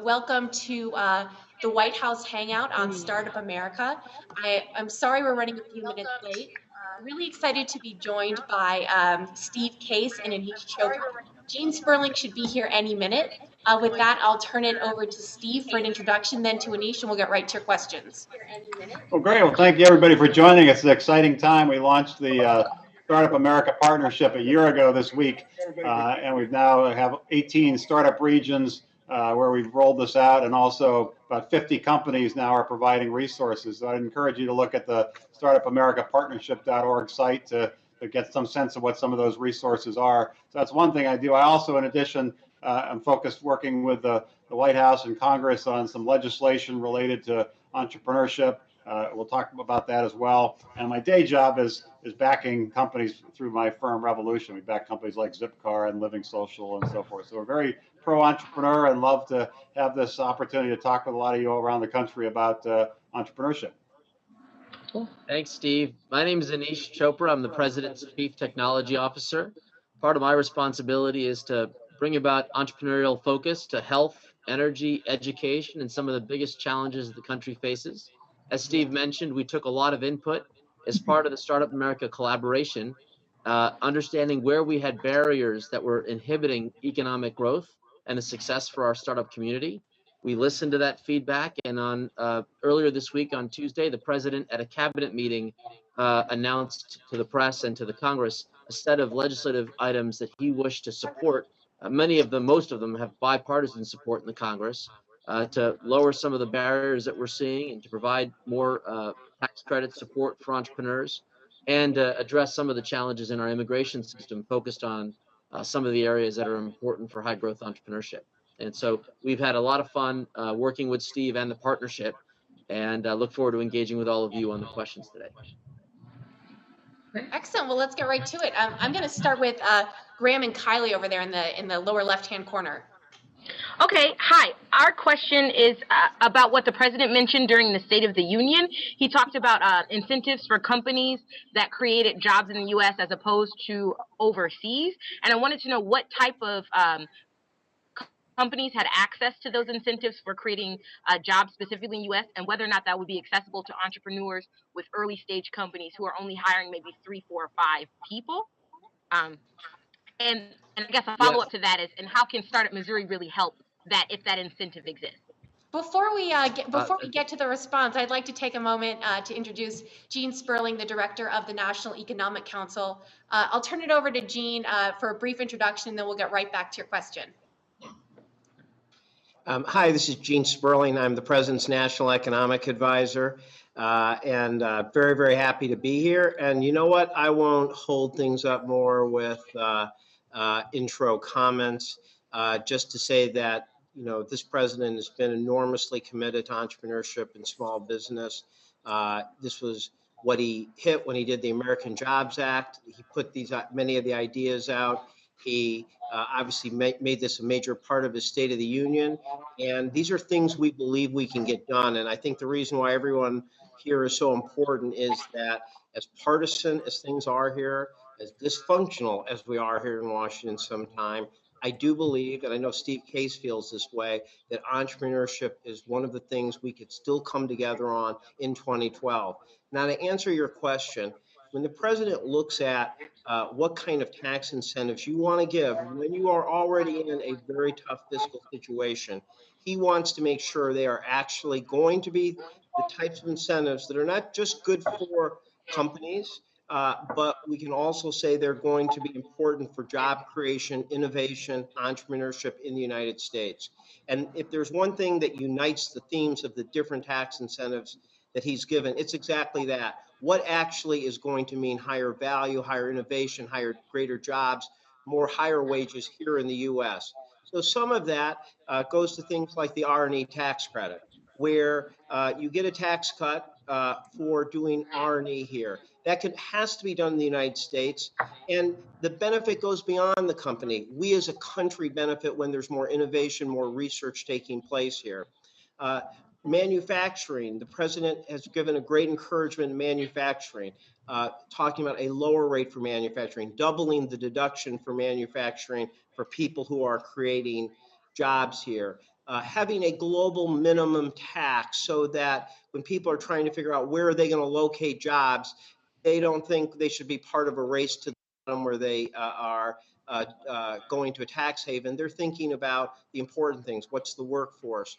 Welcome to the White House Hangout on Startup America. I'm sorry we're running a few minutes late. Really excited to be joined by Steve Case and Anish Chopra. Gene Sperling should be here any minute. With that, I'll turn it over to Steve for an introduction, then to Anish, and we'll get right to your questions. Well, great. Well, thank you, everybody, for joining us. It's an exciting time. We launched the Startup America Partnership a year ago this week, and we've now have 18 startup regions where we've rolled this out, and also about 50 companies now are providing resources. So I'd encourage you to look at the startupamericapartnership.org site to get some sense of what some of those resources are. So that's one thing I do. I also, in addition, I'm focused working with the White House and Congress on some legislation related to entrepreneurship. We'll talk about that as well. And my day job is backing companies through my firm Revolution. We back companies like Zipcar and Living Social and so forth. So we're very pro-entrepreneur and love to have this opportunity to talk with a lot of you all around the country about entrepreneurship. Cool. Thanks, Steve. My name is Anish Chopra. I'm the President's Chief Technology Officer. Part of my responsibility is to bring about entrepreneurial focus to health, energy, education, and some of the biggest challenges the country faces. As Steve mentioned, we took a lot of input as part of the Startup America collaboration, understanding where we had barriers that were inhibiting economic growth and the success for our startup community. We listened to that feedback, and on earlier this week on Tuesday, the president at a cabinet meeting announced to the press and to the Congress a set of legislative items that he wished to support. Most of them have bipartisan support in the Congress to lower some of the barriers that we're seeing and to provide more tax credit support for entrepreneurs and address some of the challenges in our immigration system focused on some of the areas that are important for high growth entrepreneurship. And so we've had a lot of fun working with Steve and the partnership, and look forward to engaging with all of you on the questions today. Excellent. Well, let's get right to it. I'm going to start with Graham and Kylie over there in the lower left-hand corner. Okay, hi. Our question is about what the president mentioned during the State of the Union. He talked about incentives for companies that created jobs in the U.S. as opposed to overseas. And I wanted to know what type of companies had access to those incentives for creating jobs specifically in the U.S. and whether or not that would be accessible to entrepreneurs with early stage companies who are only hiring maybe 3, 4, or 5 people. And I guess a follow-up to that is, and how can Startup Missouri really help that if that incentive exists? Before we get to the response, I'd like to take a moment to introduce Gene Sperling, the director of the National Economic Council. I'll turn it over to Gene for a brief introduction, and then we'll get right back to your question. Hi, this is Gene Sperling. I'm the President's National Economic Advisor, and very, very happy to be here. And you know what? I won't hold things up more with intro comments, just to say that, you know, this president has been enormously committed to entrepreneurship and small business. This was what he hit when he did the American Jobs Act. He put many of the ideas out. He obviously made this a major part of his State of the Union. And these are things we believe we can get done. And I think the reason why everyone here is so important is that as partisan as things are here, as dysfunctional as we are here in Washington sometimes, I do believe, and I know Steve Case feels this way, that entrepreneurship is one of the things we could still come together on in 2012. Now, to answer your question, when the president looks at what kind of tax incentives you want to give when you are already in a very tough fiscal situation, he wants to make sure they are actually going to be the types of incentives that are not just good for companies, but we can also say they're going to be important for job creation, innovation, entrepreneurship in the United States. And if there's one thing that unites the themes of the different tax incentives that he's given, it's exactly that. What actually is going to mean higher value, higher innovation, greater jobs, more higher wages here in the U.S. So some of that goes to things like the R&E tax credit, where you get a tax cut for doing R&E here. That has to be done in the United States, and the benefit goes beyond the company. We as a country benefit when there's more innovation, more research taking place here. Manufacturing, the president has given a great encouragement in manufacturing, talking about a lower rate for manufacturing, doubling the deduction for manufacturing for people who are creating jobs here. having a global minimum tax so that when people are trying to figure out where are they going to locate jobs, they don't think they should be part of a race to the bottom where they are going to a tax haven. They're thinking about the important things. What's the workforce?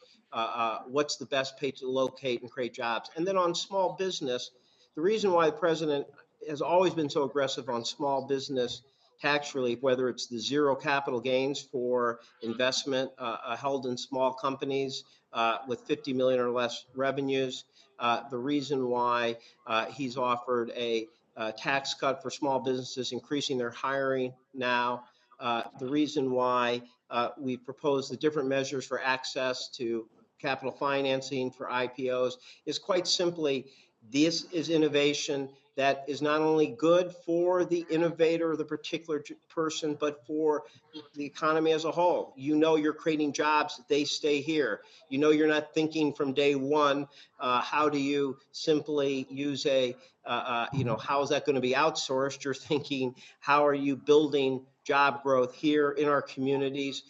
What's the best place to locate and create jobs? And then on small business, the reason why the president has always been so aggressive on small business tax relief, whether it's the zero capital gains for investment held in small companies with 50 million or less revenues, the reason why he's offered a tax cut for small businesses, increasing their hiring now, the reason why we proposed the different measures for access to capital financing for IPOs is quite simply this is innovation that is not only good for the innovator or the particular person, but for the economy as a whole. You know you're creating jobs, they stay here. You know you're not thinking from day one, how do you simply use a, how is that going to be outsourced? You're thinking, how are you building job growth here in our communities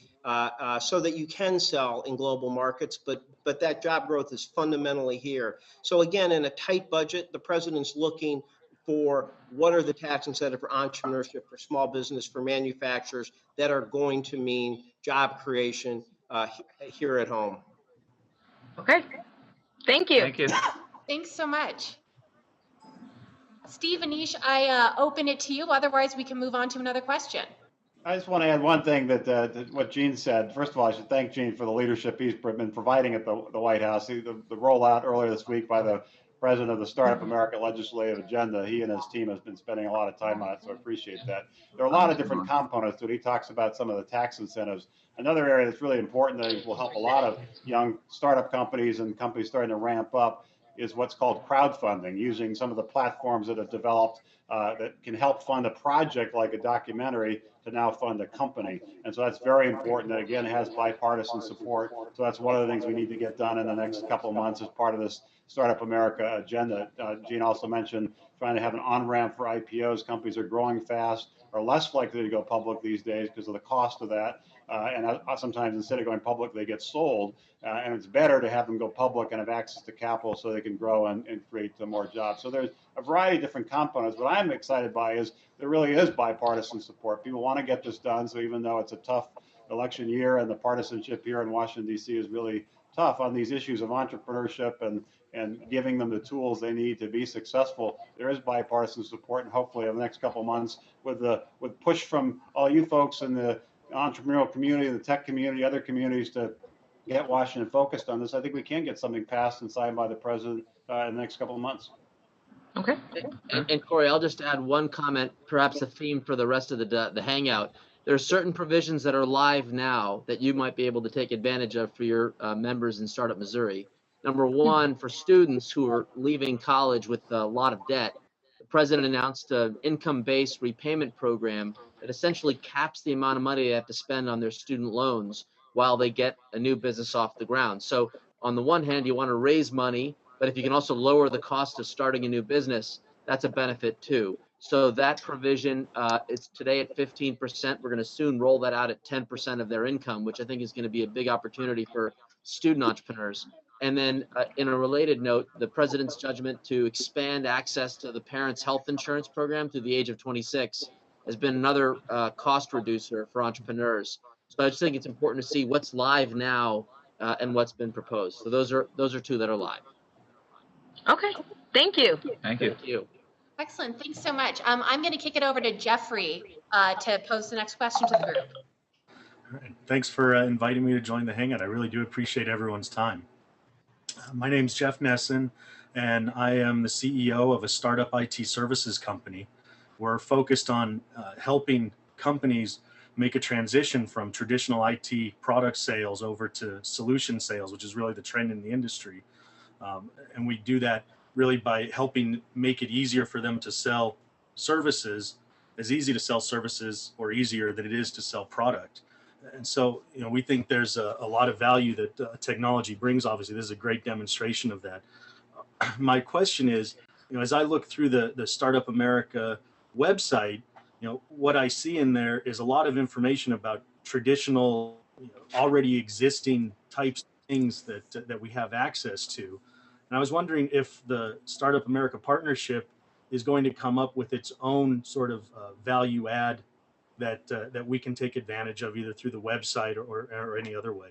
so that you can sell in global markets, but that job growth is fundamentally here. So again, in a tight budget, the president's looking for what are the tax incentives for entrepreneurship, for small business, for manufacturers that are going to mean job creation here at home. Okay. Thank you. Thank you. Thanks so much. Steve, Anish, I open it to you. Otherwise, we can move on to another question. I just want to add one thing that what Gene said. First of all, I should thank Gene for the leadership he's been providing at the White House. The rollout earlier this week by the president of the Startup America legislative agenda, he and his team has been spending a lot of time on it, so I appreciate that. There are a lot of different components to it. He talks about some of the tax incentives. Another area that's really important that will help a lot of young startup companies and companies starting to ramp up is what's called crowdfunding, using some of the platforms that have developed that can help fund a project like a documentary to now fund a company. And so that's very important. That again has bipartisan support. So that's one of the things we need to get done in the next couple of months as part of this Startup America agenda. Gene also mentioned trying to have an on-ramp for IPOs. Companies are growing fast, are less likely to go public these days because of the cost of that. And sometimes instead of going public, they get sold. And it's better to have them go public and have access to capital so they can grow and create more jobs. So there's a variety of different components. What I'm excited by is there really is bipartisan support. People want to get this done. So even though it's a tough election year and the partisanship here in Washington, D.C. is really tough on these issues of entrepreneurship and giving them the tools they need to be successful, there is bipartisan support. And hopefully in the next couple of months with push from all you folks in the entrepreneurial community, the tech community, other communities to get Washington focused on this, I think we can get something passed and signed by the president in the next couple of months. Okay. And Corey, I'll just add one comment, perhaps a theme for the rest of the Hangout. There are certain provisions that are live now that you might be able to take advantage of for your members in Startup Missouri. Number one, for students who are leaving college with a lot of debt, the president announced an income-based repayment program that essentially caps the amount of money they have to spend on their student loans while they get a new business off the ground. So on the one hand, you want to raise money, but if you can also lower the cost of starting a new business, that's a benefit too. So that provision, it's today at 15%. We're going to soon roll that out at 10% of their income, which I think is going to be a big opportunity for student entrepreneurs. And then in a related note, the president's judgment to expand access to the parents' health insurance program through the age of 26 has been another cost reducer for entrepreneurs. So I just think it's important to see what's live now and what's been proposed. So those are two that are live. Okay. Thank you. Thank you. Thank you. Excellent. Thanks so much. I'm going to kick it over to Jeffrey to pose the next question to the group. All right. Thanks for inviting me to join the Hangout. I really do appreciate everyone's time. My name's Jeff Nesson, and I am the CEO of a startup IT services company. We're focused on helping companies make a transition from traditional IT product sales over to solution sales, which is really the trend in the industry. And we do that really by helping make it easier for them to sell services, as easy to sell services or easier than it is to sell product. And so, we think there's a lot of value that technology brings. Obviously, this is a great demonstration of that. My question is, as I look through the Startup America website, what I see in there is a lot of information about traditional already existing types of things that we have access to. And I was wondering if the Startup America Partnership is going to come up with its own sort of value add that we can take advantage of either through the website or any other way.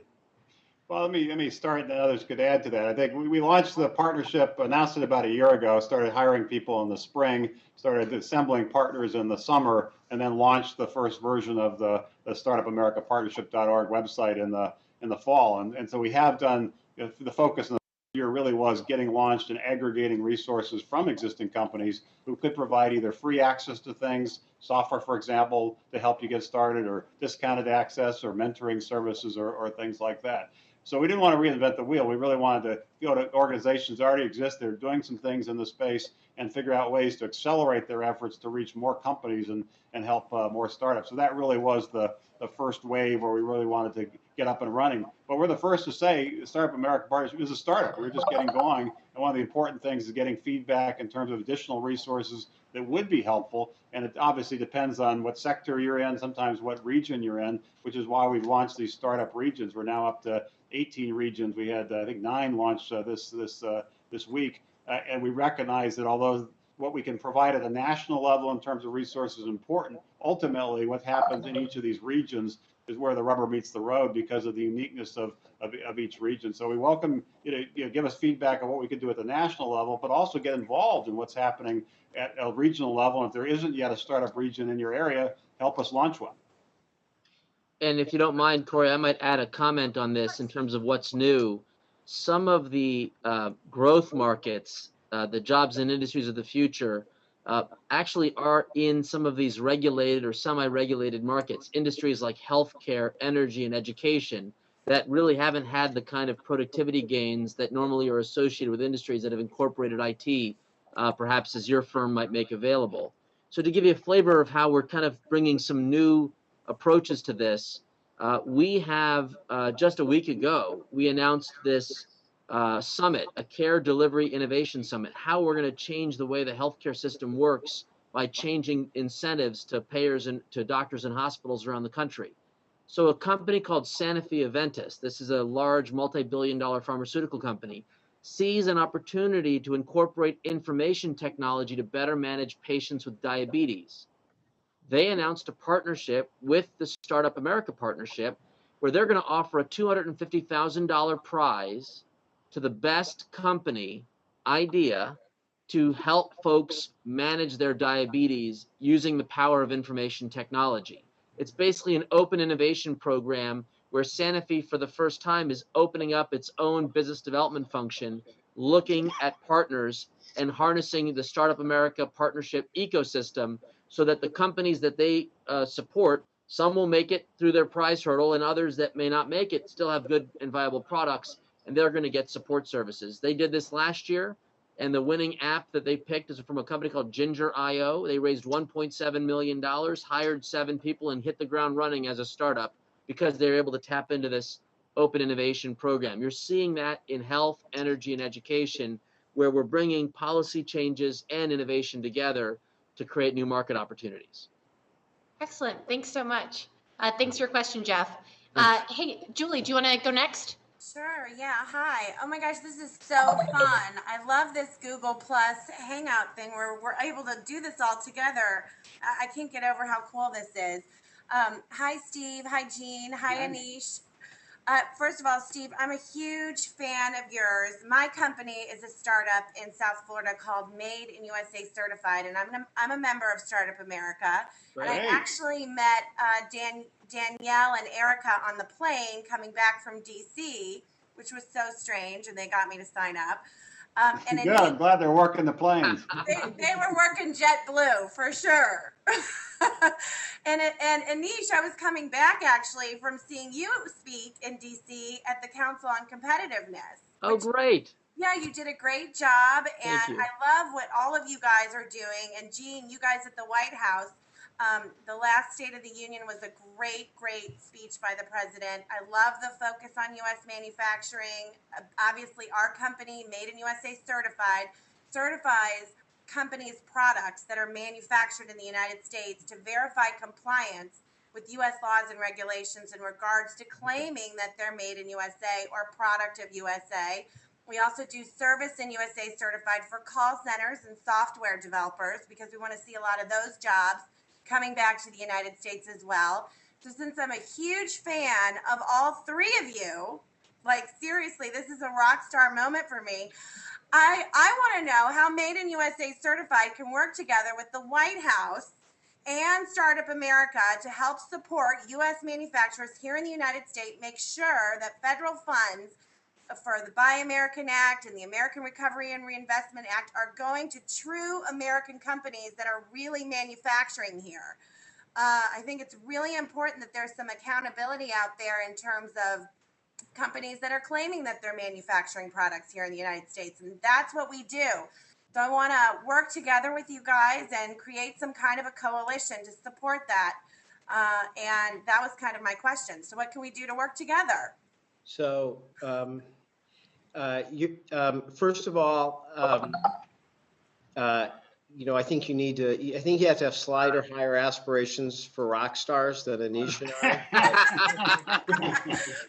Well, let me start, and others could add to that. I think we launched the partnership, announced it about a year ago, started hiring people in the spring, started assembling partners in the summer, and then launched the first version of the startupamericapartnership.org website in the fall. And so we have done, the focus in the year really was getting launched and aggregating resources from existing companies who could provide either free access to things, software, for example, to help you get started, or discounted access, or mentoring services, or things like that. So we didn't want to reinvent the wheel. We really wanted to go to organizations that already exist. They're doing some things in the space and figure out ways to accelerate their efforts to reach more companies and help more startups. So that really was the first wave where we really wanted to get up and running. But we're the first to say Startup America Partnership is a startup. We're just getting going. And one of the important things is getting feedback in terms of additional resources that would be helpful. And it obviously depends on what sector you're in, sometimes what region you're in, which is why we've launched these startup regions. We're now up to 18 regions. We had, I think, 9 launched this week. And we recognize that although what we can provide at a national level in terms of resources is important, ultimately what happens in each of these regions is where the rubber meets the road because of the uniqueness of each region. So we welcome you to give us feedback on what we can do at the national level, but also get involved in what's happening at a regional level. And if there isn't yet a startup region in your area, help us launch one. And if you don't mind, Corey, I might add a comment on this in terms of what's new. Some of the growth markets, the jobs and industries of the future, actually are in some of these regulated or semi-regulated markets, industries like healthcare, energy, and education that really haven't had the kind of productivity gains that normally are associated with industries that have incorporated IT, perhaps as your firm might make available. So to give you a flavor of how we're kind of bringing some new approaches to this, we have just a week ago, we announced this summit, a care delivery innovation summit, how we're going to change the way the healthcare system works by changing incentives to payers and to doctors and hospitals around the country. So a company called Sanofi Aventis, this is a large multi-billion-dollar pharmaceutical company, sees an opportunity to incorporate information technology to better manage patients with diabetes. They announced a partnership with the Startup America Partnership where they're going to offer a $250,000 prize to the best company idea to help folks manage their diabetes using the power of information technology. It's basically an open innovation program where Sanofi, for the first time, is opening up its own business development function, looking at partners and harnessing the Startup America Partnership ecosystem so that the companies that they support, some will make it through their prize hurdle and others that may not make it still have good and viable products, and they're going to get support services. They did this last year, and the winning app that they picked is from a company called Ginger.io. They raised $1.7 million, hired 7 people, and hit the ground running as a startup because they're able to tap into this open innovation program. You're seeing that in health, energy, and education, where we're bringing policy changes and innovation together to create new market opportunities. Excellent. Thanks so much. Thanks for your question, Jeff. Hey, Julie, do you want to go next? Sure, yeah, hi. Oh my gosh, this is so fun. I love this Google Plus Hangout thing where we're able to do this all together. I can't get over how cool this is. Hi, Steve. Hi, Jean. Hi, Anish. First of all, Steve, I'm a huge fan of yours. My company is a startup in South Florida called Made in USA Certified, and I'm a member of Startup America. Right. And I actually met Danielle and Erica on the plane coming back from DC, which was so strange, and they got me to sign up. And Good. I'm glad they're working the planes. they were working JetBlue for sure. and Anish, I was coming back actually from seeing you speak in DC at the Council on Competitiveness. Oh, great. Yeah, you did a great job, and Thank you. I love what all of you guys are doing. And Jean, you guys at the White House, the last State of the Union was a great speech by the president. I love the focus on U.S. manufacturing. Obviously, our company, Made in USA Certified, certifies companies' products that are manufactured in the United States to verify compliance with U.S. laws and regulations in regards to claiming that they're made in USA or product of USA. We also do service in USA certified for call centers and software developers because we want to see a lot of those jobs coming back to the United States as well. So since I'm a huge fan of all three of you, like seriously, this is a rock star moment for me. I want to know how Made in USA Certified can work together with the White House and Startup America to help support U.S. manufacturers here in the United States, make sure that federal funds for the Buy American Act and the American Recovery and Reinvestment Act are going to true American companies that are really manufacturing here. I think it's really important that there's some accountability out there in terms of companies that are claiming that they're manufacturing products here in the United States. And that's what we do. So I want to work together with you guys and create some kind of a coalition to support that. And that was kind of my question. So what can we do to work together? So, first of all, I think you need to. I think you have to have slight or higher aspirations for rock stars than Anish and I.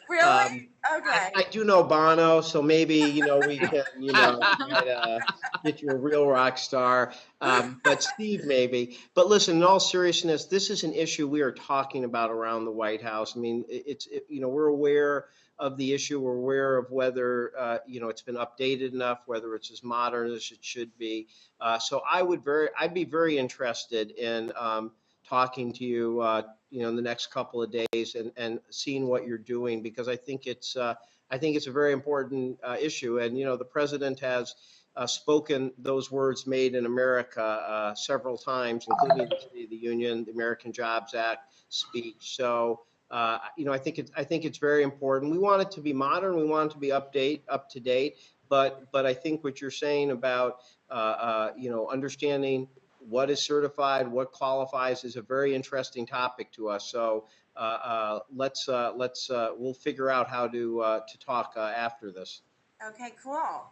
Really? Okay. I do know Bono, so maybe we can try to get you a real rock star. But Steve, maybe. But listen, in all seriousness, this is an issue we are talking about around the White House. I mean, we're aware of the issue. We're aware of whether it's been updated enough, whether it's as modern as it should be. So I'd be very interested in talking to you, in the next couple of days and seeing what you're doing, because I think it's a very important issue. And the president has spoken those words, "Made in America," several times, including the State of the Union, the American Jobs Act speech. So. I think it's very important. We want it to be modern. We want it to be up to date. But I think what you're saying about understanding what is certified, what qualifies, is a very interesting topic to us. So we'll figure out how to talk after this. Okay, cool.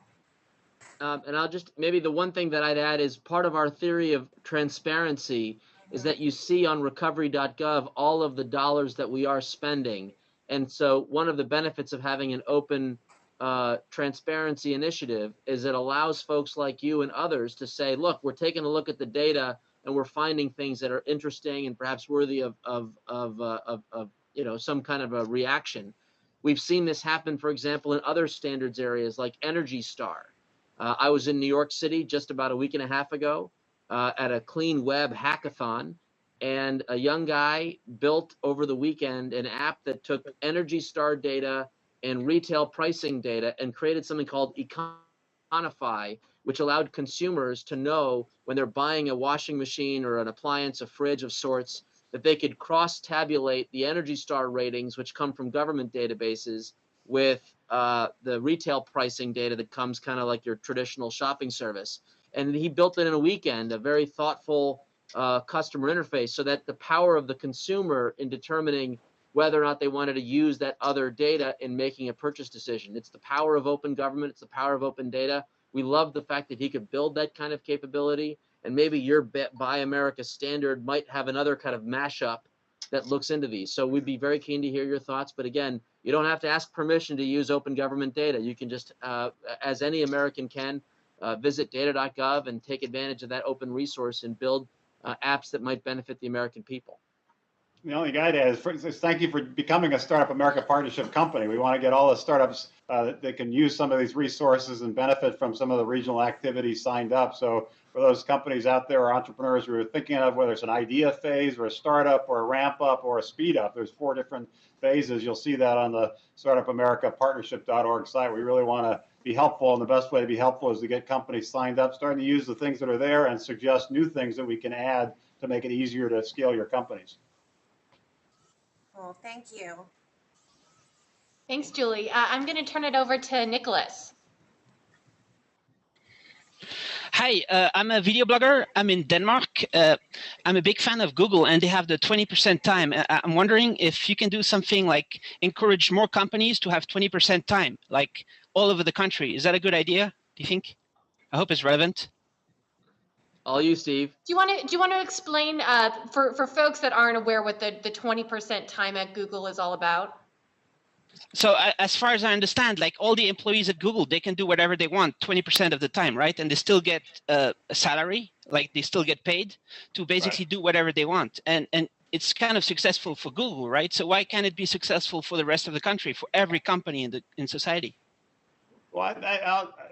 And I'll just, maybe the one thing that I'd add is part of our theory of transparency is that you see on recovery.gov all of the dollars that we are spending. And so one of the benefits of having an open transparency initiative is it allows folks like you and others to say, look, we're taking a look at the data and we're finding things that are interesting and perhaps worthy of some kind of a reaction. We've seen this happen, for example, in other standards areas like Energy Star. I was in New York City just about a week and a half ago at a Clean Web hackathon, and a young guy built over the weekend an app that took Energy Star data and retail pricing data and created something called Econify, which allowed consumers to know when they're buying a washing machine or an appliance, a fridge of sorts, that they could cross-tabulate the Energy Star ratings, which come from government databases, with the retail pricing data that comes kind of like your traditional shopping service. And he built it in a weekend, a very thoughtful customer interface, so that the power of the consumer in determining whether or not they wanted to use that other data in making a purchase decision. It's the power of open government. It's the power of open data. We love the fact that he could build that kind of capability, and maybe your Buy America standard might have another kind of mashup that looks into these. So we'd be very keen to hear your thoughts. But again, you don't have to ask permission to use open government data. You can just, as any American can, visit data.gov and take advantage of that open resource and build apps that might benefit the American people. The only guy to add is thank you for becoming a Startup America partnership company. We want to get all the startups that can use some of these resources and benefit from some of the regional activities signed up. So for those companies out there or entrepreneurs who are thinking of whether it's an idea phase or a startup or a ramp up or a speed up, there's 4 different phases. You'll see that on the startupamericapartnership.org site. We really want to be helpful, and the best way to be helpful is to get companies signed up, starting to use the things that are there and suggest new things that we can add to make it easier to scale your companies. Cool, thank you. Thanks, Julie. I'm going to turn it over to Nicholas. Hi, I'm a video blogger. I'm in Denmark. I'm a big fan of Google, and they have the 20% time. I'm wondering if you can do something like encourage more companies to have 20% time, like all over the country. Is that a good idea, do you think? I hope it's relevant. All you, Steve. Do you want to explain for folks that aren't aware what the 20% time at Google is all about? So as far as I understand, like all the employees at Google, they can do whatever they want 20% of the time, right? And they still get a salary, like they still get paid to basically do whatever they want. And it's kind of successful for Google, right? So why can't it be successful for the rest of the country, for every company in society? Well,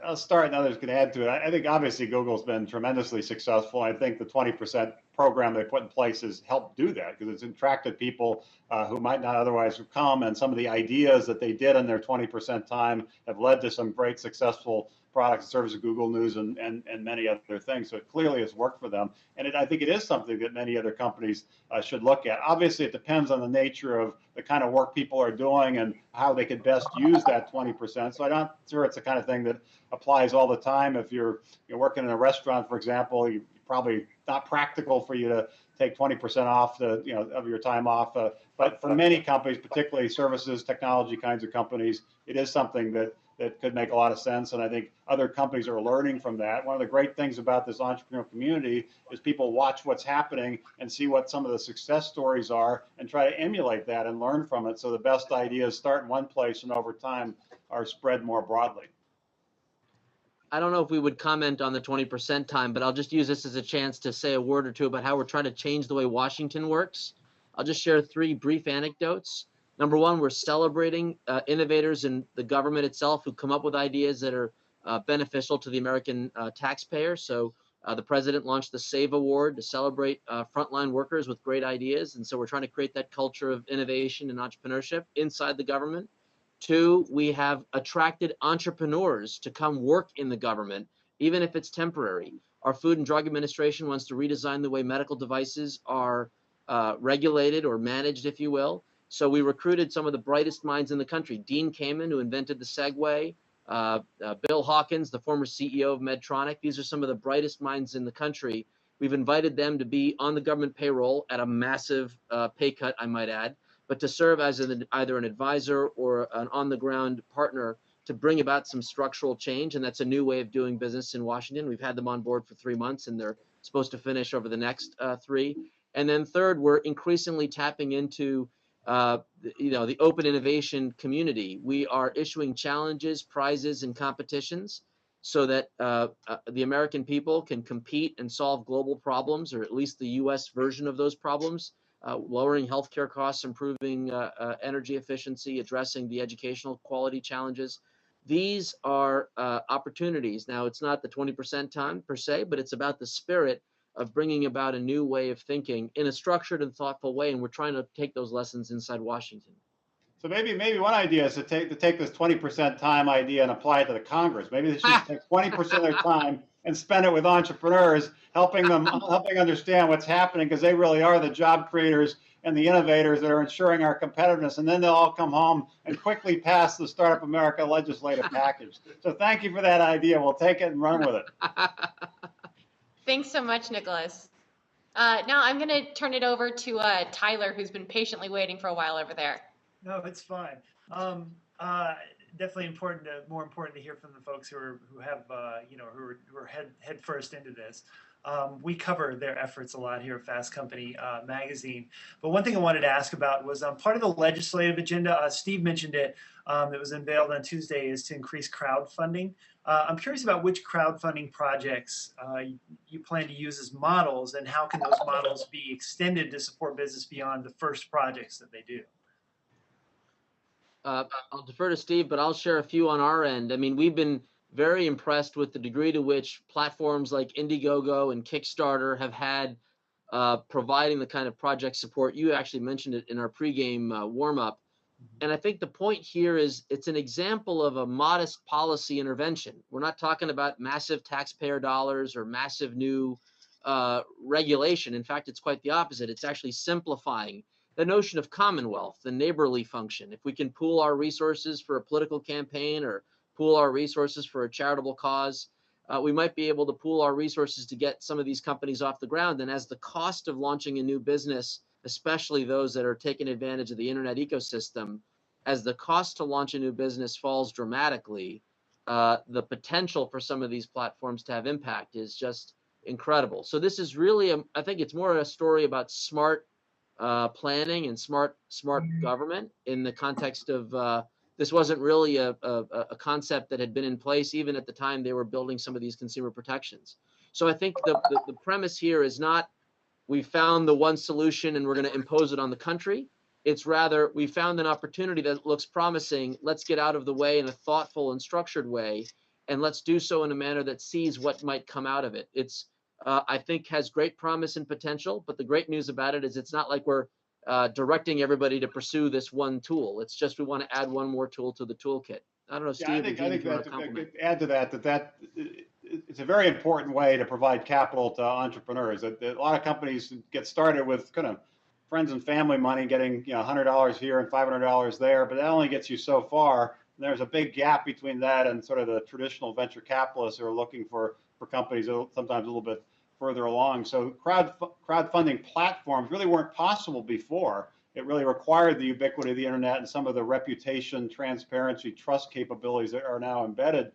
I'll start and others can add to it. I think obviously Google's been tremendously successful. I think the 20% program they put in place has helped do that because it's attracted people who might not otherwise have come. And some of the ideas that they did in their 20% time have led to some great successful products and services, Google News and many other things. So it clearly has worked for them. And I think it is something that many other companies should look at. Obviously, it depends on the nature of the kind of work people are doing and how they could best use that 20%. So I'm not sure it's the kind of thing that applies all the time. If you're working in a restaurant, for example, you probably not practical for you to take 20% off of your time off. But for many companies, particularly services, technology kinds of companies, it is something that could make a lot of sense. And I think other companies are learning from that. One of the great things about this entrepreneurial community is people watch what's happening and see what some of the success stories are and try to emulate that and learn from it. So the best ideas start in one place and over time are spread more broadly. I don't know if we would comment on the 20% time, but I'll just use this as a chance to say a word or two about how we're trying to change the way Washington works. I'll just share 3 brief anecdotes. Number one, we're celebrating innovators in the government itself who come up with ideas that are beneficial to the American taxpayer. So the president launched the SAVE Award to celebrate frontline workers with great ideas. And so we're trying to create that culture of innovation and entrepreneurship inside the government. 2, we have attracted entrepreneurs to come work in the government, even if it's temporary. Our Food and Drug Administration wants to redesign the way medical devices are regulated or managed, if you will. So we recruited some of the brightest minds in the country. Dean Kamen, who invented the Segway, Bill Hawkins, the former CEO of Medtronic. These are some of the brightest minds in the country. We've invited them to be on the government payroll at a massive pay cut, I might add, but to serve as either an advisor or an on-the-ground partner to bring about some structural change. And that's a new way of doing business in Washington. We've had them on board for 3 months, and they're supposed to finish over the next 3. And then third, we're increasingly tapping into the open innovation community. We are issuing challenges, prizes, and competitions so that the American people can compete and solve global problems, or at least the U.S. version of those problems. Lowering healthcare costs, improving energy efficiency, addressing the educational quality challenges. These are opportunities. Now, it's not the 20% time per se, but it's about the spirit of bringing about a new way of thinking in a structured and thoughtful way, and we're trying to take those lessons inside Washington. So maybe one idea is to take this 20% time idea and apply it to the Congress. Maybe they should take 20% of their time and spend it with entrepreneurs, helping understand what's happening, because they really are the job creators and the innovators that are ensuring our competitiveness. And then they'll all come home and quickly pass the Startup America legislative package. So thank you for that idea. We'll take it and run with it. Thanks so much, Nicholas. Now I'm going to turn it over to Tyler, who's been patiently waiting for a while over there. No, it's fine. Definitely more important to hear from the folks who are head first into this. We cover their efforts a lot here at Fast Company magazine. But one thing I wanted to ask about was part of the legislative agenda. Steve mentioned it. That was unveiled on Tuesday is to increase crowdfunding. I'm curious about which crowdfunding projects you plan to use as models, and how can those models be extended to support business beyond the first projects that they do. I'll defer to Steve, but I'll share a few on our end. I mean, we've been very impressed with the degree to which platforms like Indiegogo and Kickstarter have had providing the kind of project support. You actually mentioned it in our pregame warm-up. And I think the point here is it's an example of a modest policy intervention. We're not talking about massive taxpayer dollars or massive new regulation. In fact, it's quite the opposite. It's actually simplifying the notion of commonwealth, the neighborly function. If we can pool our resources for a political campaign or pool our resources for a charitable cause, we might be able to pool our resources to get some of these companies off the ground. And as the cost of launching a new business, especially those that are taking advantage of the internet ecosystem, as the cost to launch a new business falls dramatically, the potential for some of these platforms to have impact is just incredible. So this is really, I think it's more a story about smart planning and smart government in the context of this wasn't really a concept that had been in place even at the time they were building some of these consumer protections. So I think the premise here is not we found the one solution and we're going to impose it on the country. It's rather we found an opportunity that looks promising. Let's get out of the way in a thoughtful and structured way, and let's do so in a manner that sees what might come out of it. It's I think has great promise and potential, but the great news about it is it's not like we're directing everybody to pursue this one tool. It's just we want to add one more tool to the toolkit. I don't know, Yeah, I Steve, or think Gene, if you want to that comment. add to that it's a very important way to provide capital to entrepreneurs. A lot of companies get started with kind of friends and family money, getting $100 here and $500 there, but that only gets you so far. And there's a big gap between that and sort of the traditional venture capitalists who are looking for companies sometimes a little bit further along. So crowdfunding platforms really weren't possible before. It really required the ubiquity of the internet and some of the reputation, transparency, trust capabilities that are now embedded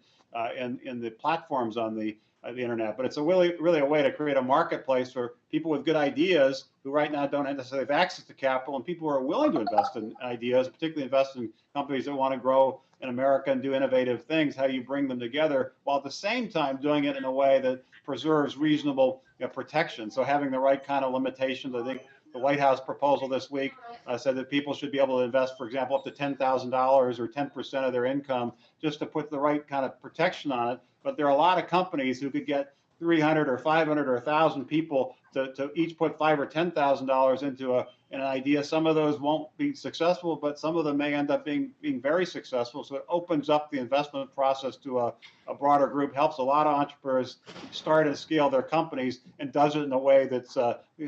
in the platforms on the internet. But it's really a way to create a marketplace for people with good ideas who right now don't necessarily have access to capital, and people who are willing to invest in ideas, particularly invest in companies that want to grow in America and do innovative things. How do you bring them together while at the same time doing it in a way that preserves reasonable protection? So having the right kind of limitations. I think the White House proposal this week said that people should be able to invest, for example, up to $10,000 or 10% of their income just to put the right kind of protection on it. But there are a lot of companies who could get 300 or 500 or 1,000 people to each put $5,000 or $10,000 into an idea. Some of those won't be successful, but some of them may end up being very successful. So it opens up the investment process to a broader group, helps a lot of entrepreneurs start and scale their companies, and does it in a way that's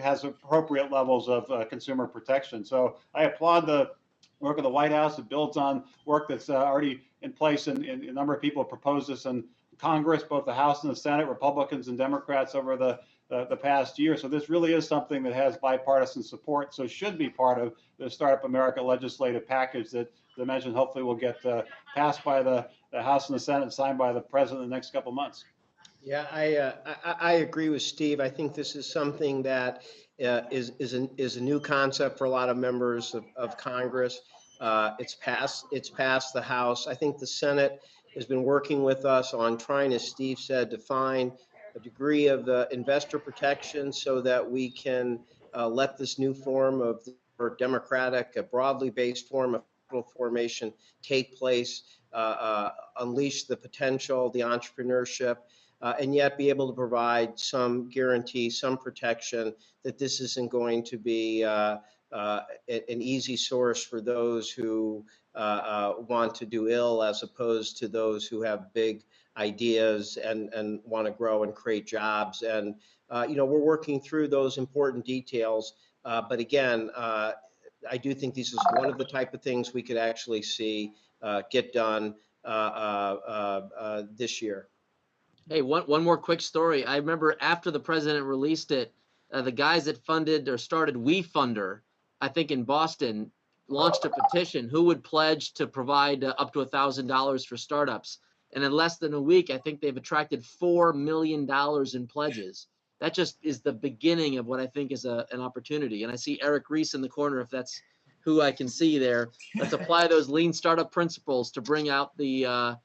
has appropriate levels of consumer protection. So I applaud the work of the White House. It builds on work that's already in place, and a number of people have proposed this in Congress, both the House and the Senate, Republicans and Democrats over the past year. So this really is something that has bipartisan support. So it should be part of the Startup America legislative package that I mentioned hopefully will get passed by the House and the Senate and signed by the president in the next couple of months. Yeah, I agree with Steve. I think this is something that is a new concept for a lot of members of Congress. It's passed the House. I think the Senate has been working with us on trying, as Steve said, to find a degree of the investor protection so that we can let this new form of democratic, a broadly based form of capital formation take place, unleash the potential, the entrepreneurship, and yet be able to provide some guarantee, some protection that this isn't going to be an easy source for those who want to do ill, as opposed to those who have big ideas and want to grow and create jobs. And we're working through those important details. But again, I do think this is one of the type of things we could actually see get done this year. Hey, one more quick story. I remember after the president released it, the guys that funded or started WeFunder, I think in Boston, launched a petition who would pledge to provide up to $1,000 for startups. And in less than a week, I think they've attracted $4 million in pledges. That just is the beginning of what I think is an opportunity. And I see Eric Reese in the corner, if that's who I can see there. Let's apply those lean startup principles to bring out the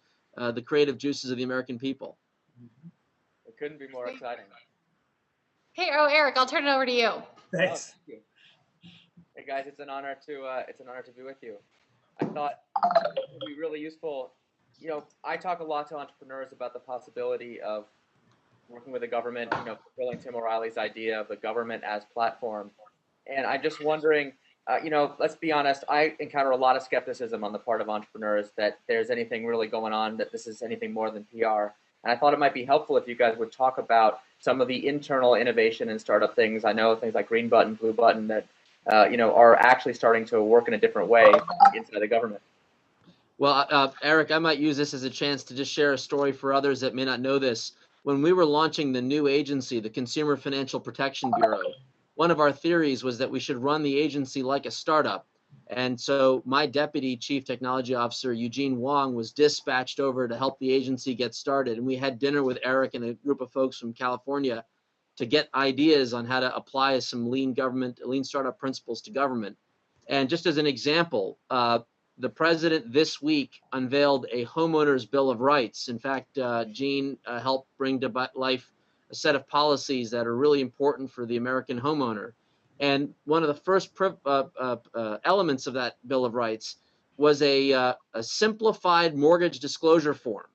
creative juices of the American people. It couldn't be more exciting. Hey, Eric, I'll turn it over to you. Thanks. Oh, thank you. Hey guys, it's an honor to be with you. I thought it would be really useful. I talk a lot to entrepreneurs about the possibility of working with the government. Fulfilling Tim O'Reilly's idea of the government as platform, and I'm just wondering. Let's be honest. I encounter a lot of skepticism on the part of entrepreneurs that there's anything really going on, that this is anything more than PR. And I thought it might be helpful if you guys would talk about some of the internal innovation and startup things. I know things like Green Button, Blue Button that are actually starting to work in a different way inside the government. Well, Eric, I might use this as a chance to just share a story for others that may not know this. When we were launching the new agency, the Consumer Financial Protection Bureau, one of our theories was that we should run the agency like a startup. And so my deputy chief technology officer, Eugene Wong, was dispatched over to help the agency get started. And we had dinner with Eric and a group of folks from California to get ideas on how to apply some lean startup principles to government. And just as an example, the president this week unveiled a homeowner's bill of rights. In fact, Gene helped bring to life a set of policies that are really important for the American homeowner. And one of the first elements of that bill of rights was a simplified mortgage disclosure form.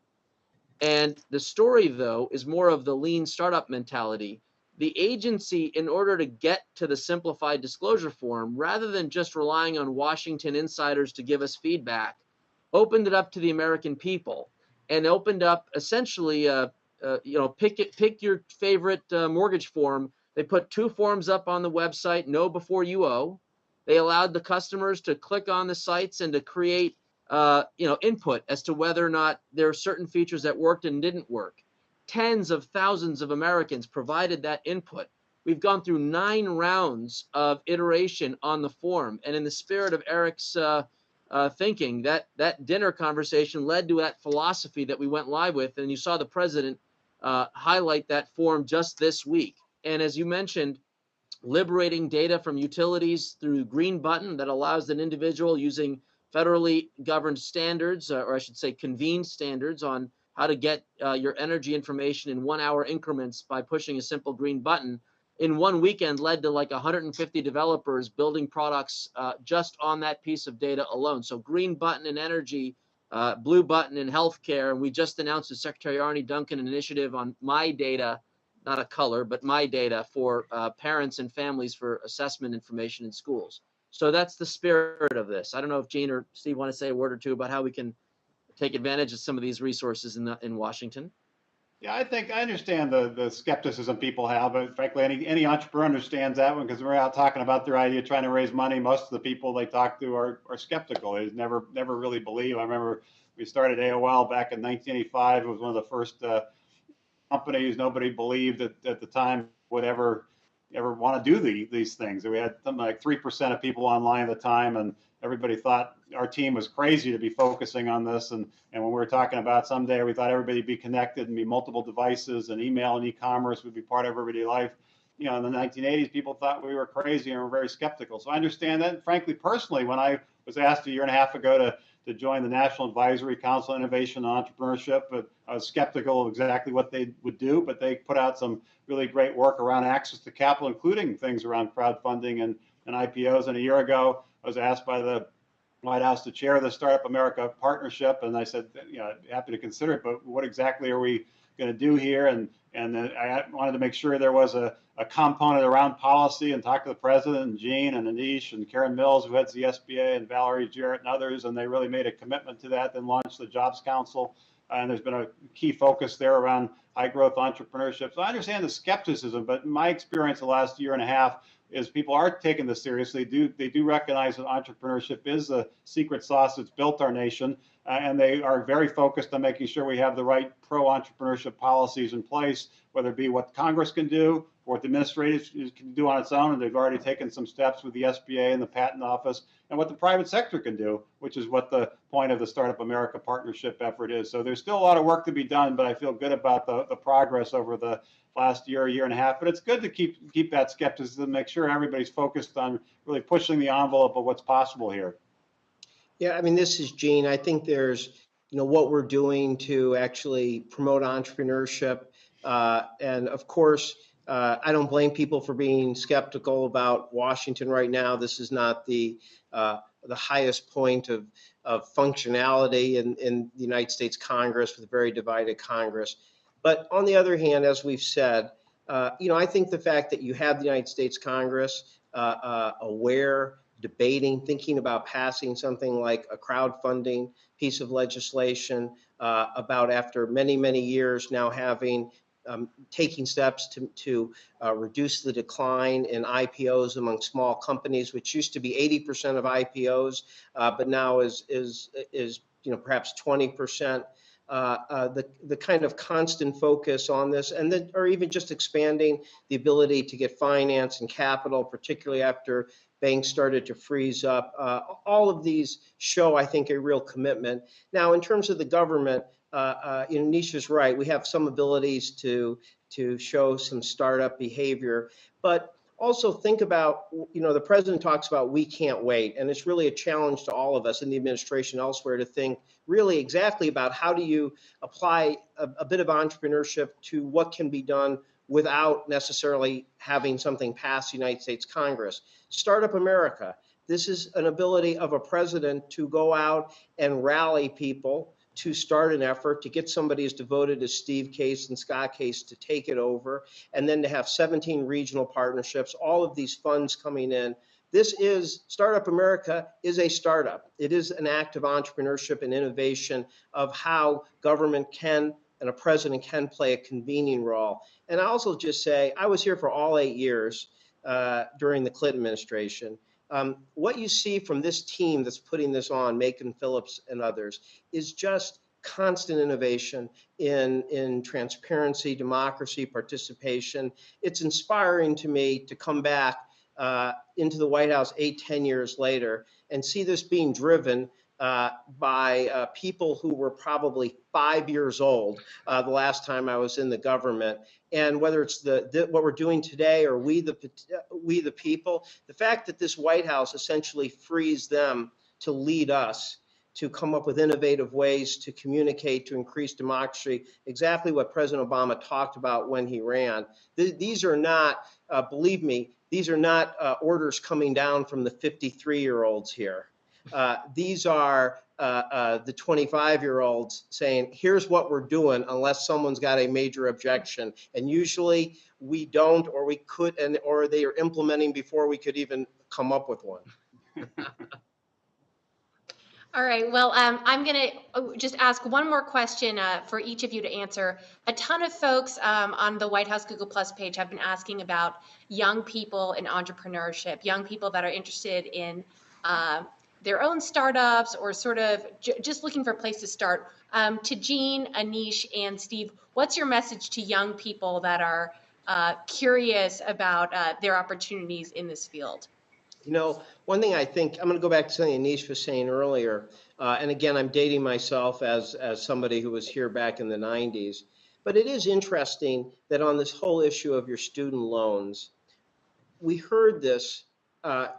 And the story, though, is more of the lean startup mentality. The agency, in order to get to the simplified disclosure form, rather than just relying on Washington insiders to give us feedback, opened it up to the American people and opened up essentially, pick your favorite mortgage form. They put 2 forms up on the website, know before you owe. They allowed the customers to click on the sites and to create input as to whether or not there are certain features that worked and didn't work. Tens of thousands of Americans provided that input. We've gone through 9 rounds of iteration on the form, and in the spirit of Eric's thinking, that dinner conversation led to that philosophy that we went live with, and you saw the president highlight that form just this week. And as you mentioned, liberating data from utilities through green button that allows an individual using federally governed standards, or I should say convened standards, on how to get your energy information in 1-hour increments by pushing a simple green button, in one weekend led to like 150 developers building products just on that piece of data alone. So green button in energy, blue button in healthcare, and we just announced with Secretary Arnie Duncan an initiative on my data, not a color, but my data for parents and families for assessment information in schools. So that's the spirit of this. I don't know if Gene or Steve want to say a word or two about how we can take advantage of some of these resources in Washington. Yeah, I think I understand the skepticism people have, but frankly, any entrepreneur understands that one, because we're out talking about their idea, trying to raise money. Most of the people they talk to are skeptical. They never really believe. I remember we started AOL back in 1985. It was one of the first companies. Nobody believed at the time would ever want to do these things. We had something like 3% of people online at the time, and everybody thought our team was crazy to be focusing on this. And when we were talking about someday we thought everybody would be connected and be multiple devices, and email and e-commerce would be part of everyday life. In the 1980s, people thought we were crazy and were very skeptical. So I understand that. And frankly, personally, when I was asked a year and a half ago to join the National Advisory Council on Innovation and Entrepreneurship, but I was skeptical of exactly what they would do, but they put out some really great work around access to capital, including things around crowdfunding and IPOs. And a year ago, I was asked by the White House to chair the Startup America Partnership, and I said, happy to consider it, but what exactly are we going to do here? And I wanted to make sure there was a component around policy, and talk to the president and Gene and Anish and Karen Mills, who heads the SBA, and Valerie Jarrett and others, and they really made a commitment to that, then launched the Jobs Council. And there's been a key focus there around high growth entrepreneurship. So I understand the skepticism, but in my experience the last year and a half is people are taking this seriously. They do recognize that entrepreneurship is the secret sauce that's built our nation, and they are very focused on making sure we have the right pro-entrepreneurship policies in place, whether it be what Congress can do or what the administration can do on its own, and they've already taken some steps with the SBA and the Patent Office, and what the private sector can do, which is what the point of the Startup America Partnership effort is. So there's still a lot of work to be done, but I feel good about the progress over the last year and a half. But it's good to keep that skepticism, make sure everybody's focused on really pushing the envelope of what's possible here. Yeah, I mean, this is Gene. I think there's, what we're doing to actually promote entrepreneurship. And of course, I don't blame people for being skeptical about Washington right now. This is not the highest point of functionality in the United States Congress, with a very divided Congress. But on the other hand, as we've said, I think the fact that you have the United States Congress aware, debating, thinking about passing something like a crowdfunding piece of legislation about, after many, many years now, having taking steps to reduce the decline in IPOs among small companies, which used to be 80% of IPOs, but now is perhaps 20%. The kind of constant focus on this, and then, or even just expanding the ability to get finance and capital, particularly after banks started to freeze up. All of these show, I think, a real commitment. Now, in terms of the government, Nisha's right. We have some abilities to show some startup behavior, but also think about, the president talks about we can't wait, and it's really a challenge to all of us in the administration elsewhere to think really exactly about how do you apply a bit of entrepreneurship to what can be done without necessarily having something pass the United States Congress. Startup America. This is an ability of a president to go out and rally people to start an effort, to get somebody as devoted as Steve Case and Scott Case to take it over, and then to have 17 regional partnerships, all of these funds coming in. This is, Startup America is a startup. It is an act of entrepreneurship and innovation of how government can and a president can play a convening role. And I also just say, I was here for all 8 years during the Clinton administration. What you see from this team that's putting this on, Macon Phillips and others, is just constant innovation in transparency, democracy, participation. It's inspiring to me to come back into the White House 8-10 years later and see this being driven by people who were probably 5 years old the last time I was in the government. And whether it's what we're doing today or we the people, the fact that this White House essentially frees them to lead us, to come up with innovative ways to communicate, to increase democracy, exactly what President Obama talked about when he ran. These are not, believe me, these are not orders coming down from the 53-year-olds here. These are the 25-year-olds saying, here's what we're doing unless someone's got a major objection. And usually we don't, or we could, or they are implementing before we could even come up with one. All right, well, I'm going to just ask one more question for each of you to answer. A ton of folks on the White House Google Plus page have been asking about young people and entrepreneurship, young people that are interested in their own startups or sort of just looking for a place to start. To Jean, Anish, and Steve, what's your message to young people that are curious about their opportunities in this field? One thing I think, I'm going to go back to something Anish was saying earlier, and again, I'm dating myself as somebody who was here back in the 90s, but it is interesting that on this whole issue of your student loans, we heard this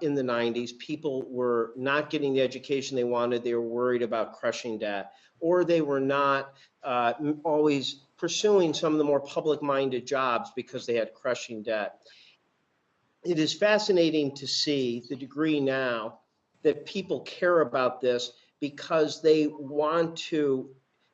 in the 90s. People were not getting the education they wanted. They were worried about crushing debt, or they were not always pursuing some of the more public-minded jobs because they had crushing debt. It is fascinating to see the degree now that people care about this because they want to,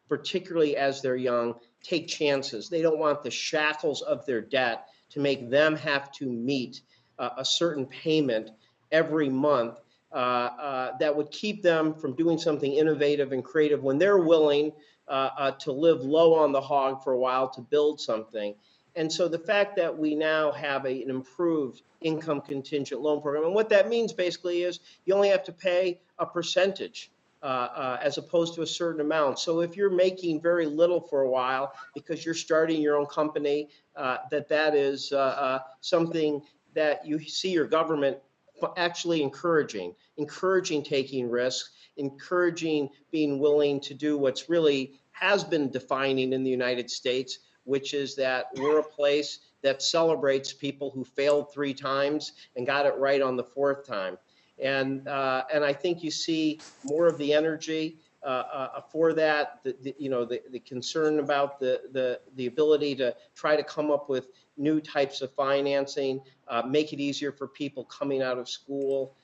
particularly as they're young, take chances. They don't want the shackles of their debt to make them have to meet a certain payment every month that would keep them from doing something innovative and creative when they're willing to live low on the hog for a while to build something. And so the fact that we now have an improved income contingent loan program, and what that means basically is you only have to pay a percentage as opposed to a certain amount. So if you're making very little for a while because you're starting your own company, that is something that you see your government actually encouraging taking risks, encouraging being willing to do what's really has been defining in the United States, which is that we're a place that celebrates people who failed 3 times and got it right on the 4th time. And I think you see more of the energy for that, the concern about the ability to try to come up with new types of financing, make it easier for people coming out of school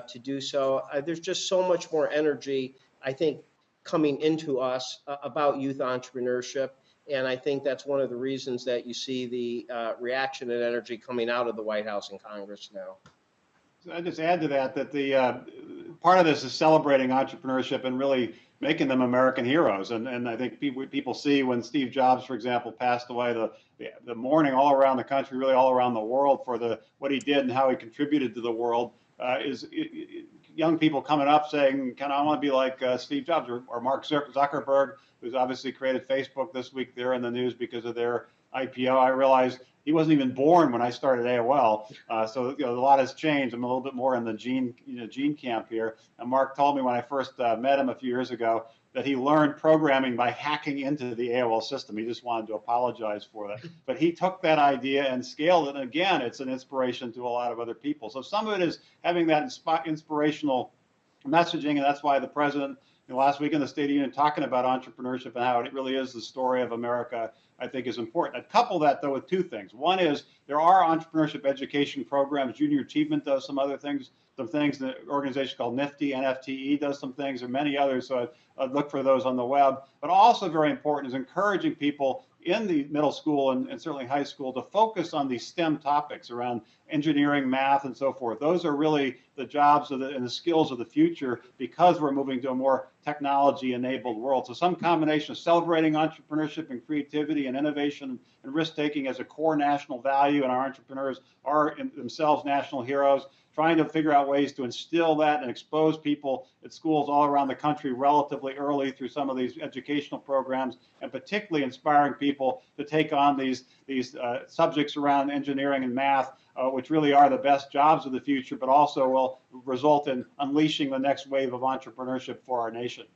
to do so. There's just so much more energy, I think, coming into us about youth entrepreneurship. And I think that's one of the reasons that you see the reaction and energy coming out of the White House and Congress now. I just add to that the part of this is celebrating entrepreneurship and really making them American heroes. And I think people see when Steve Jobs, for example, passed away, the mourning all around the country, really all around the world for what he did and how he contributed to the world. Young people coming up saying, I want to be like Steve Jobs or Mark Zuckerberg, who's obviously created Facebook this week. They're in the news because of their IPO. I realize He wasn't even born when I started AOL. So a lot has changed. I'm a little bit more in the gene camp here. And Mark told me when I first met him a few years ago that he learned programming by hacking into the AOL system. He just wanted to apologize for that. But he took that idea and scaled it. And again, it's an inspiration to a lot of other people. So some of it is having that inspirational messaging, and that's why the president last week in the State of the Union talking about entrepreneurship and how it really is the story of America, I think is important. I'd couple that though with two things. One is there are entrepreneurship education programs. Junior Achievement does some other things, some things. The organization called Nifty, NFTE, does some things, and many others. So I'd look for those on the web. But also very important is encouraging people in the middle school and certainly high school to focus on these STEM topics around engineering, math, and so forth. Those are really the jobs and the skills of the future because we're moving to a more technology-enabled world. So some combination of celebrating entrepreneurship and creativity and innovation and risk-taking as a core national value, and our entrepreneurs are themselves national heroes, trying to figure out ways to instill that and expose people at schools all around the country relatively early through some of these educational programs, and particularly inspiring people to take on these subjects around engineering and math, which really are the best jobs of the future, but also will result in unleashing the next wave of entrepreneurship for our nation.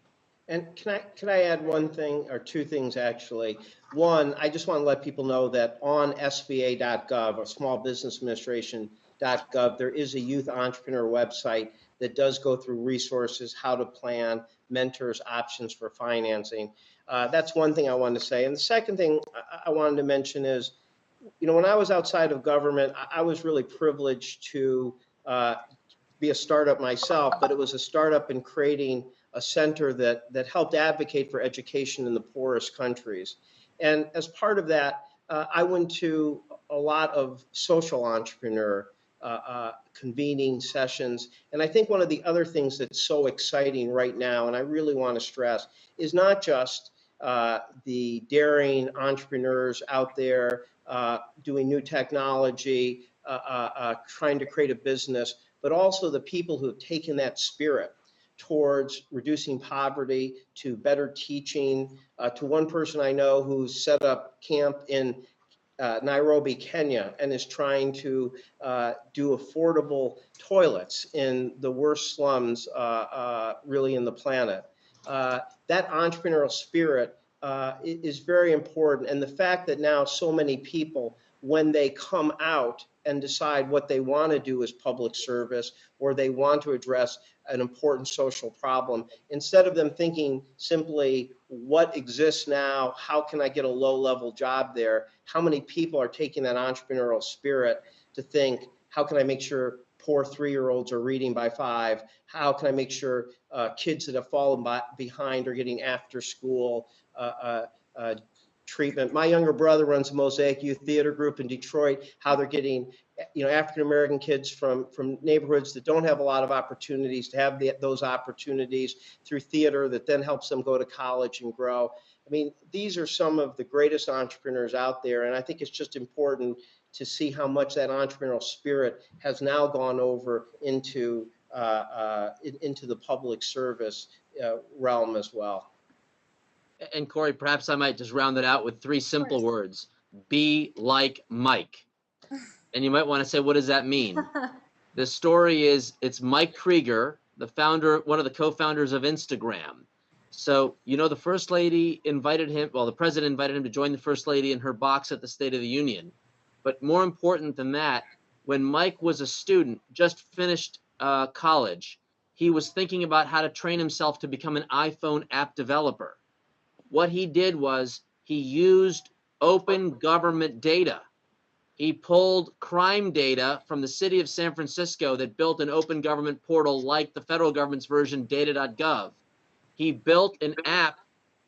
And can I add one thing or two things actually? One, I just want to let people know that on SBA.gov, or Small Business Administration.gov, there is a youth entrepreneur website that does go through resources, how to plan, mentors, options for financing. That's one thing I wanted to say. And the second thing I wanted to mention is, when I was outside of government, I was really privileged to be a startup myself, but it was a startup in creating a center that helped advocate for education in the poorest countries. And as part of that, I went to a lot of social entrepreneur convening sessions. And I think one of the other things that's so exciting right now, and I really want to stress, is not just the daring entrepreneurs out there doing new technology, trying to create a business, but also the people who have taken that spirit towards reducing poverty, to better teaching, to one person I know who set up camp in Nairobi, Kenya, and is trying to do affordable toilets in the worst slums really in the planet. That entrepreneurial spirit is very important. And the fact that now so many people, when they come out and decide what they want to do as public service, or they want to address an important social problem, instead of them thinking simply what exists now, how can I get a low-level job there, how many people are taking that entrepreneurial spirit to think, how can I make sure poor 3-year-olds are reading by 5? How can I make sure kids that have fallen behind are getting after school treatment? My younger brother runs a Mosaic Youth Theater Group in Detroit, how they're getting African-American kids from neighborhoods that don't have a lot of opportunities to have those opportunities through theater that then helps them go to college and grow. I mean, these are some of the greatest entrepreneurs out there, and I think it's just important to see how much that entrepreneurial spirit has now gone over into the public service realm as well. And Corey, perhaps I might just round it out with 3 simple words: be like Mike. And you might want to say, what does that mean? The story is, it's Mike Krieger, the founder, one of the co-founders of Instagram. So, the First Lady invited him, well, the President invited him to join the First Lady in her box at the State of the Union. But more important than that, when Mike was a student, just finished college, he was thinking about how to train himself to become an iPhone app developer. What he did was he used open government data. He pulled crime data from the city of San Francisco that built an open government portal like the federal government's version, data.gov. He built an app,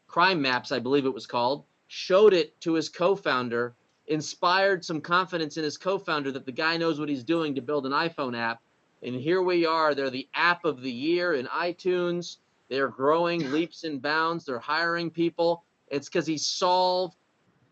Crime Maps, I believe it was called, showed it to his co-founder, inspired some confidence in his co-founder that the guy knows what he's doing to build an iPhone app. And here we are. They're the app of the year in iTunes. They're growing leaps and bounds. They're hiring people. It's because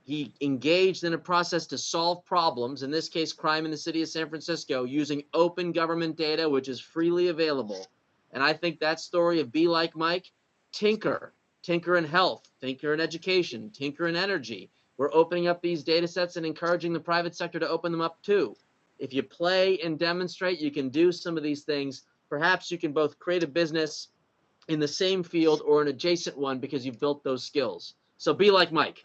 he engaged in a process to solve problems, in this case, crime in the city of San Francisco, using open government data, which is freely available. And I think that story of be like Mike, tinker in health, tinker in education, tinker in energy. We're opening up these data sets and encouraging the private sector to open them up too. If you play and demonstrate, you can do some of these things. Perhaps you can both create a business in the same field or an adjacent one because you've built those skills. So be like Mike.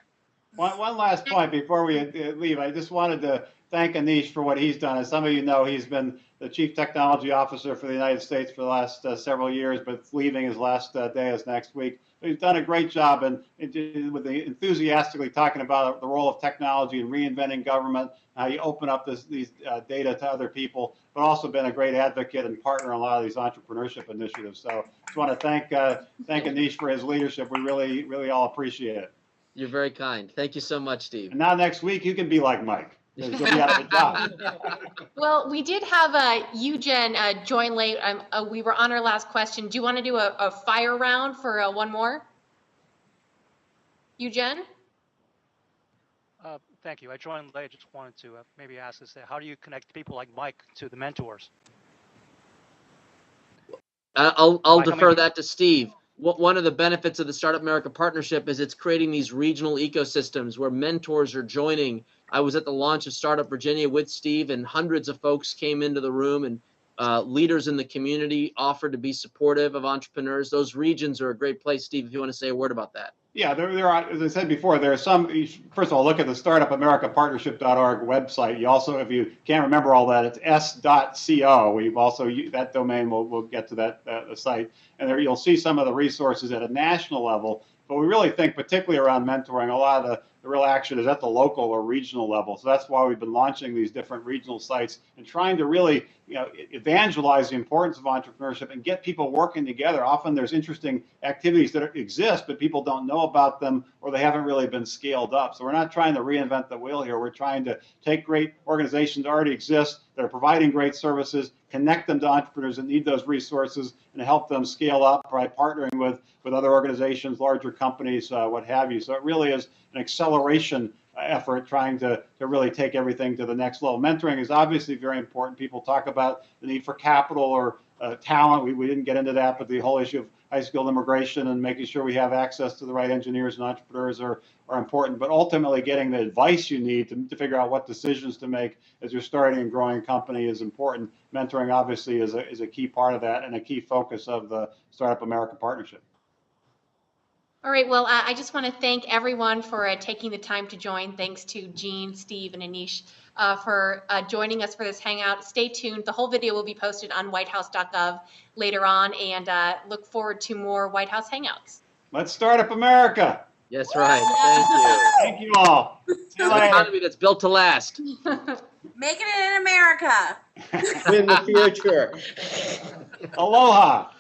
One last point before we leave. I just wanted to thank Anish for what he's done. As some of you know, he's been the Chief Technology Officer for the United States for the last several years, but leaving his last day is next week. But he's done a great job and enthusiastically talking about the role of technology and reinventing government, how you open up these data to other people, but also been a great advocate and partner in a lot of these entrepreneurship initiatives. So just want to thank Anish for his leadership. We really all appreciate it. You're very kind. Thank you so much, Steve. And now next week you can be like Mike. You'll be out of a job. Well, we did have Eugen join late. We were on our last question. Do you want to do a fire round for one more? Eugen? Thank you. I joined late. Just wanted to maybe ask this: how do you connect people like Mike to the mentors? I'll defer that to Steve. One of the benefits of the Startup America Partnership is it's creating these regional ecosystems where mentors are joining. I was at the launch of Startup Virginia with Steve, and hundreds of folks came into the room, and leaders in the community offered to be supportive of entrepreneurs. Those regions are a great place. Steve, if you want to say a word about that. Yeah, there are, as I said before, there are some. First of all, look at the startupamericapartnership.org website. You also, if you can't remember all that, it's s.co. We've also, that domain, we'll get to that the site. And there you'll see some of the resources at a national level. But we really think, particularly around mentoring, a lot of the real action is at the local or regional level. So that's why we've been launching these different regional sites and trying to really, evangelize the importance of entrepreneurship and get people working together. Often there's interesting activities that exist, but people don't know about them or they haven't really been scaled up. So we're not trying to reinvent the wheel here. We're trying to take great organizations that already exist, that are providing great services, connect them to entrepreneurs that need those resources, and help them scale up by partnering with other organizations, larger companies, what have you. So it really is an acceleration effort trying to really take everything to the next level. Mentoring is obviously very important. People talk about the need for capital or talent. We didn't get into that, but the whole issue of high-skilled immigration and making sure we have access to the right engineers and entrepreneurs are important. But ultimately, getting the advice you need to figure out what decisions to make as you're starting and growing a company is important. Mentoring obviously is a key part of that and a key focus of the Startup America Partnership. All right, well, I just want to thank everyone for taking the time to join. Thanks to Jean, Steve, and Anish for joining us for this Hangout. Stay tuned. The whole video will be posted on whitehouse.gov later on, and look forward to more White House Hangouts. Let's start up America. Yes, right. Thank you. Thank you all. See you An later. economy that's built to last. Making it in America. In the future. Aloha.